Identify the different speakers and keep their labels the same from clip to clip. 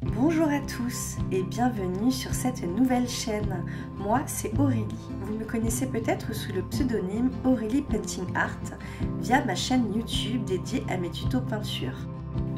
Speaker 1: Bonjour à tous et bienvenue sur cette nouvelle chaîne. Moi, c'est Aurélie. Vous me connaissez peut-être sous le pseudonyme Aurélie Painting Art via ma chaîne YouTube dédiée à mes tutos peinture.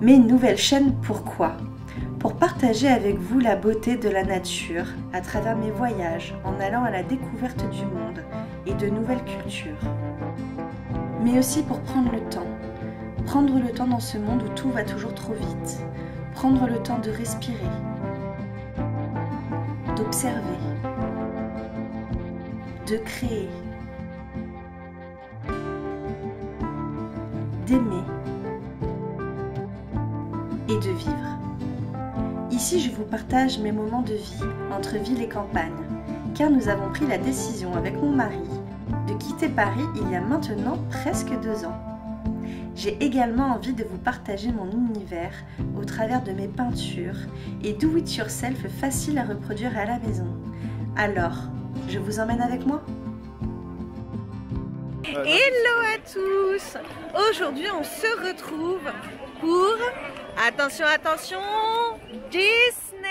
Speaker 1: Mais une nouvelle chaîne, pourquoi? Pour partager avec vous la beauté de la nature à travers mes voyages en allant à la découverte du monde et de nouvelles cultures. Mais aussi pour prendre le temps. Prendre le temps dans ce monde où tout va toujours trop vite. Prendre le temps de respirer, d'observer, de créer, d'aimer et de vivre. Ici, je vous partage mes moments de vie entre ville et campagne, car nous avons pris la décision avec mon mari de quitter Paris il y a maintenant presque 2 ans. J'ai également envie de vous partager mon univers au travers de mes peintures et do it yourself facile à reproduire à la maison. Alors, je vous emmène avec moi? Hello à tous! Aujourd'hui, on se retrouve pour, attention, attention, Disney!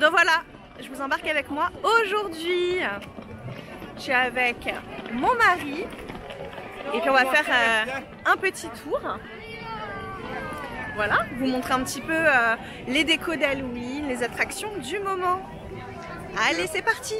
Speaker 1: Donc voilà, je vous embarque avec moi aujourd'hui. Je suis avec mon mari. Et puis on va faire un petit tour. Voilà, vous montrer un petit peu les décos d'Halloween, les attractions du moment. Allez, c'est parti!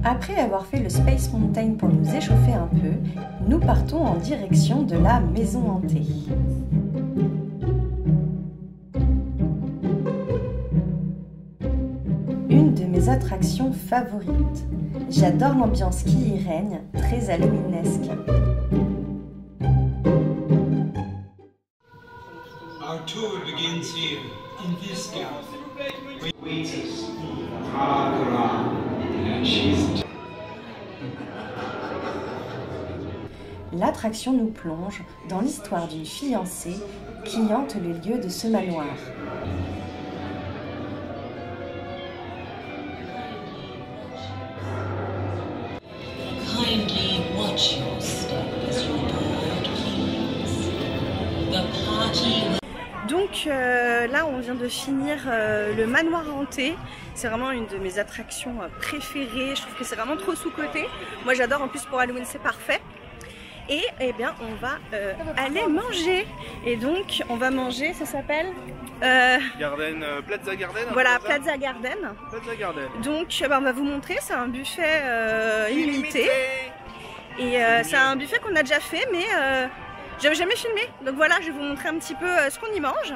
Speaker 1: Après avoir fait le Space Mountain pour nous échauffer un peu, nous partons en direction de la maison hantée. Une de mes attractions favorites. J'adore l'ambiance qui y règne, très halloweenesque.
Speaker 2: Our tour begins here, in this gallery.
Speaker 1: L'attraction nous plonge dans l'histoire d'une fiancée qui hante le lieu de ce manoir. Donc là on vient de finir le manoir hanté. C'est vraiment une de mes attractions préférées. Je trouve que c'est vraiment trop sous-coté. Moi j'adore, en plus pour Halloween c'est parfait. Et eh bien on va aller manger. Et donc on va manger, ça s'appelle
Speaker 3: Garden, Plaza Garden.
Speaker 1: Voilà, Plaza Garden.
Speaker 3: Plaza Garden.
Speaker 1: Donc on va vous montrer, c'est un buffet illimité. Et c'est un buffet qu'on a déjà fait, mais j'avais jamais filmé. Donc voilà, je vais vous montrer un petit peu ce qu'on y mange.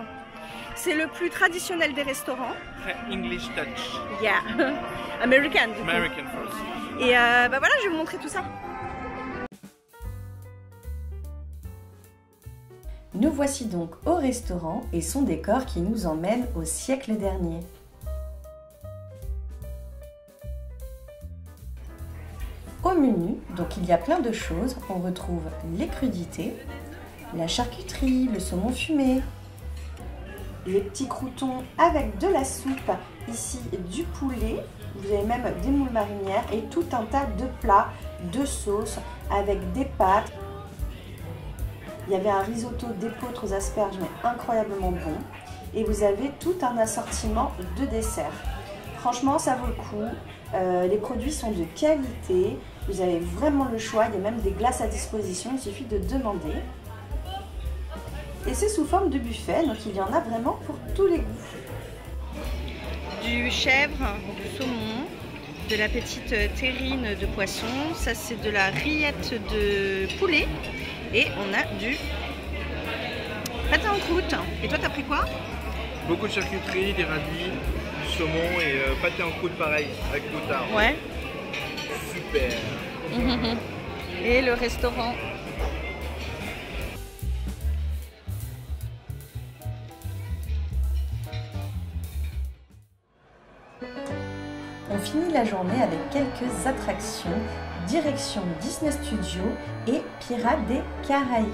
Speaker 1: C'est le plus traditionnel des restaurants.
Speaker 3: English touch.
Speaker 1: Yeah, American.
Speaker 3: American first.
Speaker 1: Et bah voilà, je vais vous montrer tout ça. Nous voici donc au restaurant et son décor qui nous emmène au siècle dernier. Au menu, donc il y a plein de choses. On retrouve les crudités, la charcuterie, le saumon fumé, les petits croûtons avec de la soupe, ici du poulet, vous avez même des moules marinières et tout un tas de plats, de sauces avec des pâtes. Il y avait un risotto d'épeautres aux asperges, mais incroyablement bon. Et vous avez tout un assortiment de desserts. Franchement, ça vaut le coup. Les produits sont de qualité. Vous avez vraiment le choix. Il y a même des glaces à disposition. Il suffit de demander. Et c'est sous forme de buffet, donc il y en a vraiment pour tous les goûts. Du chèvre, du saumon, de la petite terrine de poisson. Ça, c'est de la rillette de poulet. Et on a du pâté en croûte. Et toi, t'as pris quoi?
Speaker 3: Beaucoup de charcuterie, des radis, du saumon et pâté en croûte pareil, avec moutarde.
Speaker 1: Ouais.
Speaker 3: Super.
Speaker 1: Et le restaurant. On finit la journée avec quelques attractions, direction Disney Studios et Pirates des Caraïbes.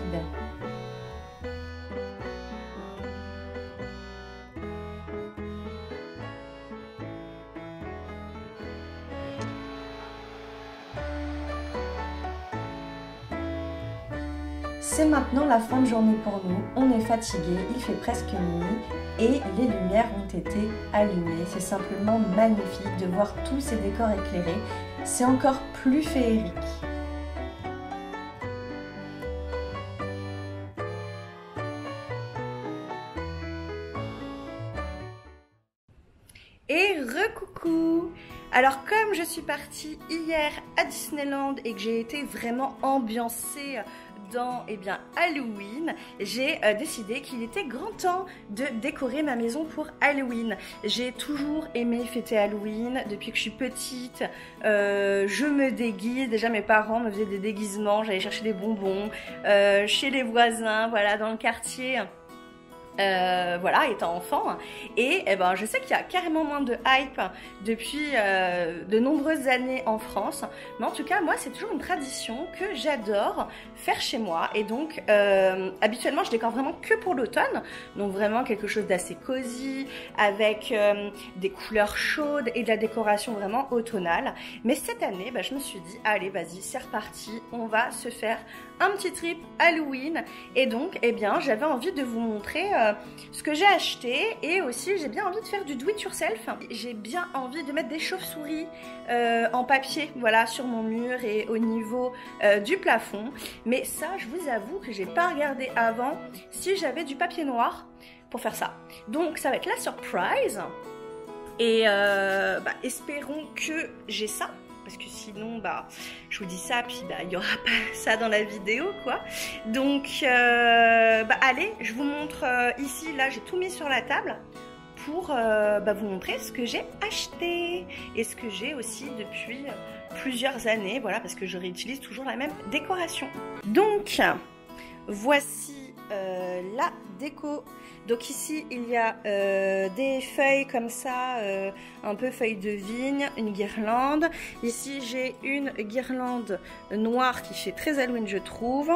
Speaker 1: C'est maintenant la fin de journée pour nous, on est fatigué, il fait presque nuit et les lumières ont été allumées. C'est simplement magnifique de voir tous ces décors éclairés, c'est encore plus féerique. Et recoucou! Alors comme je suis partie hier à Disneyland et que j'ai été vraiment ambiancée dans Halloween, j'ai décidé qu'il était grand temps de décorer ma maison pour Halloween. J'ai toujours aimé fêter Halloween, depuis que je suis petite, je me déguise. Déjà mes parents me faisaient des déguisements, j'allais chercher des bonbons chez les voisins, voilà, dans le quartier. Voilà, étant enfant, et je sais qu'il y a carrément moins de hype depuis de nombreuses années en France, mais en tout cas moi c'est toujours une tradition que j'adore faire chez moi, et donc habituellement je décore vraiment que pour l'automne, donc vraiment quelque chose d'assez cosy avec des couleurs chaudes et de la décoration vraiment automnale. Mais cette année je me suis dit allez vas-y, c'est reparti, on va se faire un petit trip Halloween, et donc j'avais envie de vous montrer ce que j'ai acheté, et aussi j'ai bien envie de faire du do it yourself. J'ai bien envie de mettre des chauves-souris en papier, voilà, sur mon mur et au niveau du plafond. Mais ça, je vous avoue que j'ai pas regardé avant si j'avais du papier noir pour faire ça. Donc ça va être la surprise, et espérons que j'ai ça. Parce que sinon, je vous dis ça, puis il n'y aura pas ça dans la vidéo, quoi. Donc, allez, je vous montre ici, là, j'ai tout mis sur la table pour vous montrer ce que j'ai acheté et ce que j'ai aussi depuis plusieurs années, voilà, parce que je réutilise toujours la même décoration. Donc, voici la déco. Donc ici il y a des feuilles comme ça, un peu feuilles de vigne, une guirlande. Ici j'ai une guirlande noire qui fait très Halloween je trouve.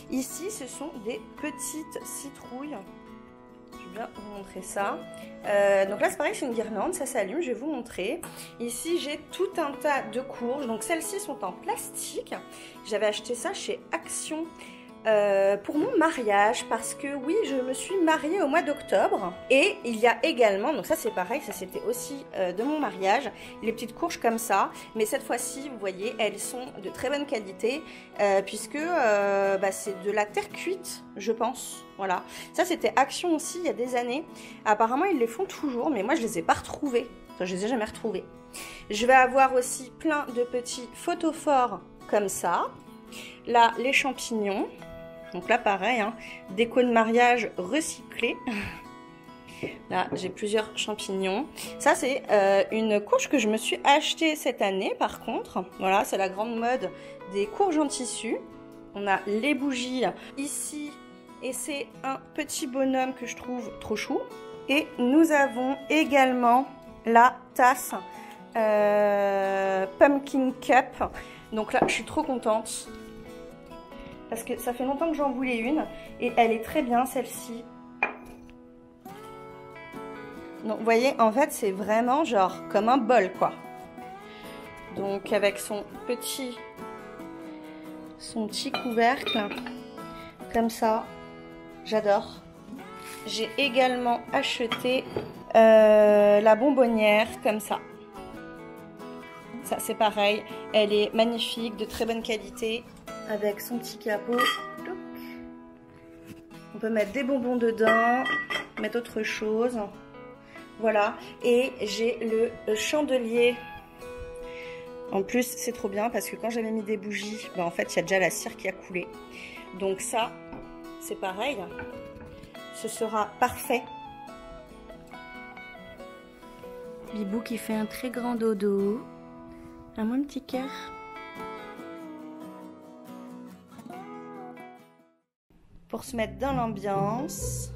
Speaker 1: Ici ce sont des petites citrouilles. Je vais bien vous montrer ça. Donc là c'est pareil, c'est une guirlande, ça s'allume, je vais vous montrer. Ici j'ai tout un tas de courges, donc celles-ci sont en plastique. J'avais acheté ça chez Action. Pour mon mariage, parce que oui, je me suis mariée au mois d'octobre, et il y a également, donc ça c'est pareil, ça c'était aussi de mon mariage, les petites courges comme ça, mais cette fois-ci vous voyez elles sont de très bonne qualité, puisque c'est de la terre cuite je pense, voilà. Ça c'était Action aussi il y a des années, apparemment ils les font toujours, mais moi je les ai pas retrouvés, enfin, je les ai jamais retrouvés. Je vais avoir aussi plein de petits photophores comme ça, là les champignons. Donc là pareil, hein, déco de mariage recyclée. Là j'ai plusieurs champignons. Ça c'est une courge que je me suis achetée cette année par contre. Voilà, c'est la grande mode des courges en tissu. On a les bougies ici et c'est un petit bonhomme que je trouve trop chou. Et nous avons également la tasse Pumpkin Cup. Donc là je suis trop contente. Parce que ça fait longtemps que j'en voulais une et elle est très bien celle-ci. Donc vous voyez, en fait c'est vraiment genre comme un bol quoi. Donc avec son petit couvercle comme ça, j'adore. J'ai également acheté la bonbonnière comme ça. Ça c'est pareil, elle est magnifique, de très bonne qualité. Avec son petit capot. On peut mettre des bonbons dedans, mettre autre chose. Voilà. Et j'ai le chandelier En plus, c'est trop bien parce que quand j'avais mis des bougies, en fait, il y a déjà la cire qui a coulé. Donc ça, c'est pareil. Ce sera parfait. Bibou qui fait un très grand dodo. À mon petit cœur. Pour se mettre dans l'ambiance.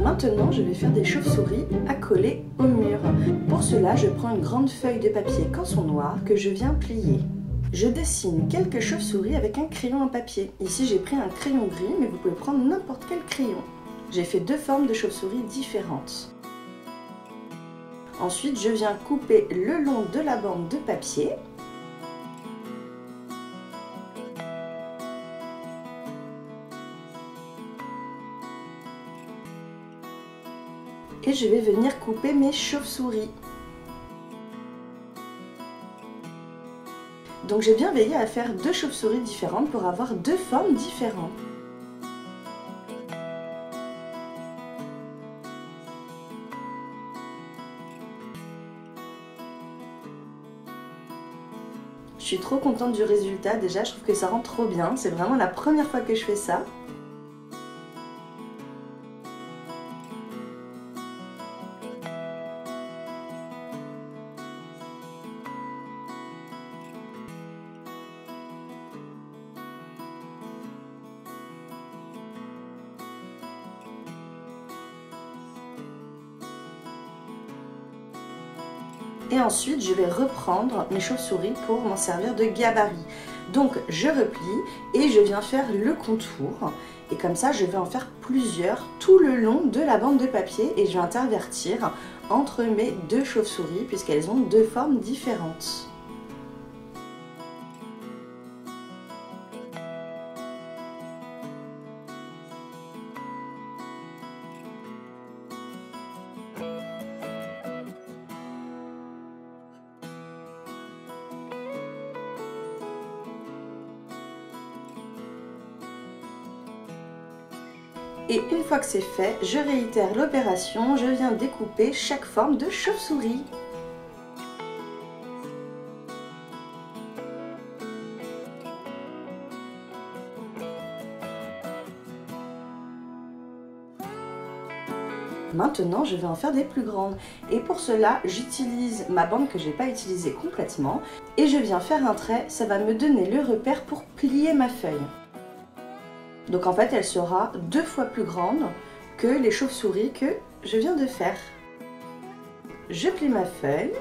Speaker 1: Maintenant, je vais faire des chauves-souris à coller au mur. Pour cela, je prends une grande feuille de papier canson noir que je viens plier. Je dessine quelques chauves-souris avec un crayon à papier. Ici, j'ai pris un crayon gris, mais vous pouvez prendre n'importe quel crayon. J'ai fait 2 formes de chauves-souris différentes. Ensuite, je viens couper le long de la bande de papier. Et je vais venir couper mes chauves-souris. Donc j'ai bien veillé à faire 2 chauves-souris différentes pour avoir 2 formes différentes. Je suis trop contente du résultat, déjà je trouve que ça rend trop bien, c'est vraiment la première fois que je fais ça. Et ensuite, je vais reprendre mes chauves-souris pour m'en servir de gabarit. Donc, je replie et je viens faire le contour. Et comme ça, je vais en faire plusieurs tout le long de la bande de papier. Et je vais intervertir entre mes 2 chauves-souris puisqu'elles ont 2 formes différentes. Et une fois que c'est fait, je réitère l'opération, je viens découper chaque forme de chauve-souris. Maintenant, je vais en faire des plus grandes. Et pour cela, j'utilise ma bande que je n'ai pas utilisée complètement. Et je viens faire un trait, ça va me donner le repère pour plier ma feuille. Donc en fait, elle sera 2 fois plus grande que les chauves-souris que je viens de faire. Je plie ma feuille.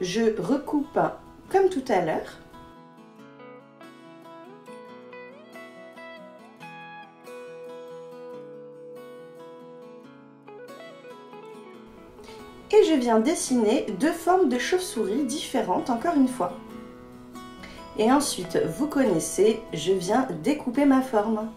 Speaker 1: Je recoupe comme tout à l'heure. Et je viens dessiner 2 formes de chauve-souris différentes encore une fois. Et ensuite, vous connaissez, je viens découper ma forme.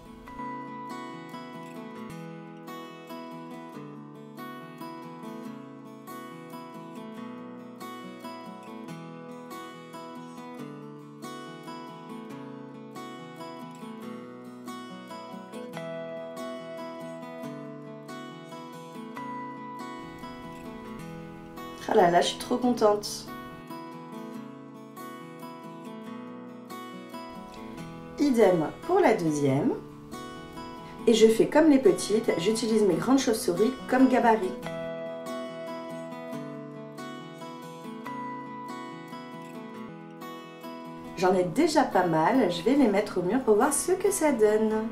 Speaker 1: Ah là là, je suis trop contente. Idem pour la deuxième. Et je fais comme les petites, j'utilise mes grandes chauves-souris comme gabarit. J'en ai déjà pas mal, je vais les mettre au mur pour voir ce que ça donne.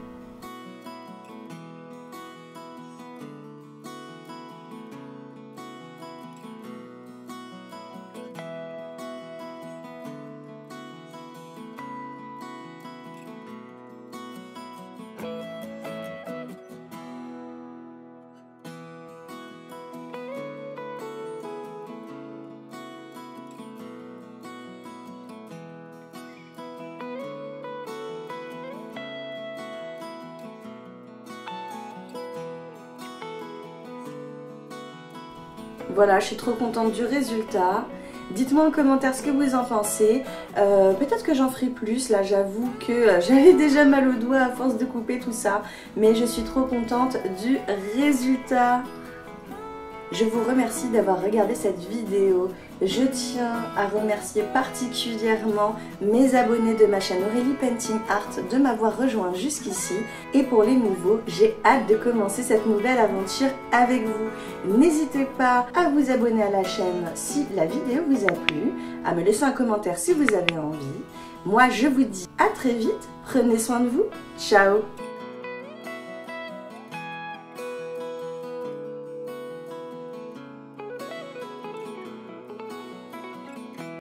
Speaker 1: Voilà, je suis trop contente du résultat. Dites-moi en commentaire ce que vous en pensez. Peut-être que j'en ferai plus. Là, j'avoue que j'avais déjà mal au doigt à force de couper tout ça. Mais je suis trop contente du résultat. Je vous remercie d'avoir regardé cette vidéo. Je tiens à remercier particulièrement mes abonnés de ma chaîne Aurélie Painting Art de m'avoir rejoint jusqu'ici. Et pour les nouveaux, j'ai hâte de commencer cette nouvelle aventure avec vous. N'hésitez pas à vous abonner à la chaîne si la vidéo vous a plu, à me laisser un commentaire si vous avez envie. Moi, je vous dis à très vite. Prenez soin de vous. Ciao!